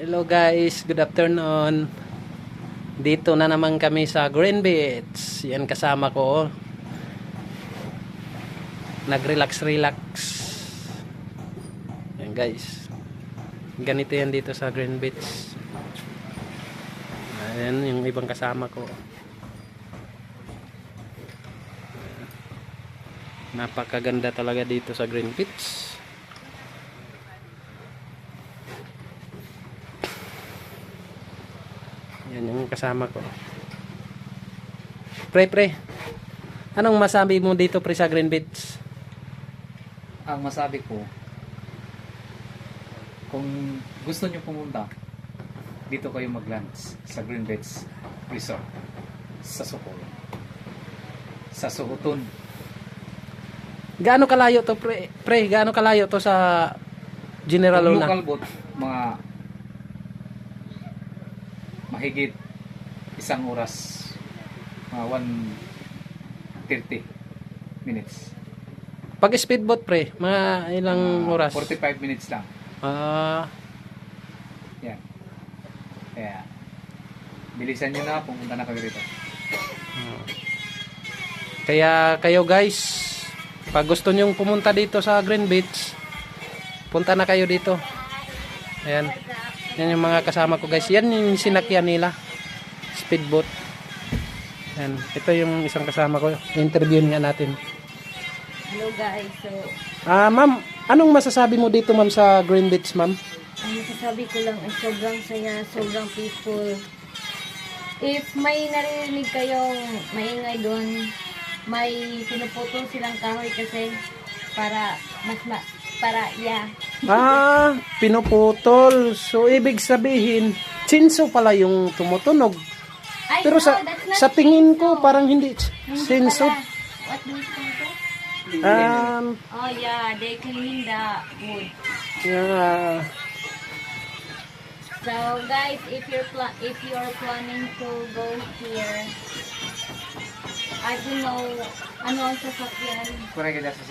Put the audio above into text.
Hello guys, good afternoon. Dito na naman kami sa Green Beach. Yan kasama ko. Nag-relax. Yan guys. Ganito yan dito sa Green Beach. Ayan yung ibang kasama ko. Napakaganda talaga dito sa Green Beach. Yan yung kasama ko. Pre. Anong masabi mo dito pre sa Green Beach? Ang masabi ko, kung gusto nyo pumunta, dito kayo mag-lunch sa Green Beach Resort sa Suhol. Sa Suhuton. Gaano kalayo to pre? Gaano kalayo to sa General Kung Luna? local boat, mga mahigit 1 oras, mga 1:30 minutes. Pag speedboat pre, mga ilang oras? 45 minutes lang. Yan. Kaya, bilisan nyo na, pumunta na kayo rito. Kaya kayo guys, pag gusto nyong pumunta dito sa Green Beach, punta na kayo dito. Ayan. Yan yung mga kasama ko guys. Yan yung sinakyan nila. Speedboat. Yan. Ito yung isang kasama ko. Interview nga natin. Hello guys, so Ma'am, anong masasabi mo dito ma'am sa Green Beach ma'am? ang masasabi ko lang ay sobrang saya, sobrang peaceful. If may naririnig kayong maingay doon, may pinuputol silang kahoy kasi para Pinuputol. So ibig sabihin, chinso pala yung tumutunog. Ay, Pero no, that's not sa tingin ko chinso. parang hindi Hindi chinso. pala. What do you call that? Oh yeah, they clean the wood. Yeah. So guys, if you're planning to go here, I don't know ano ang sasakyan. Kurang ka dyan sa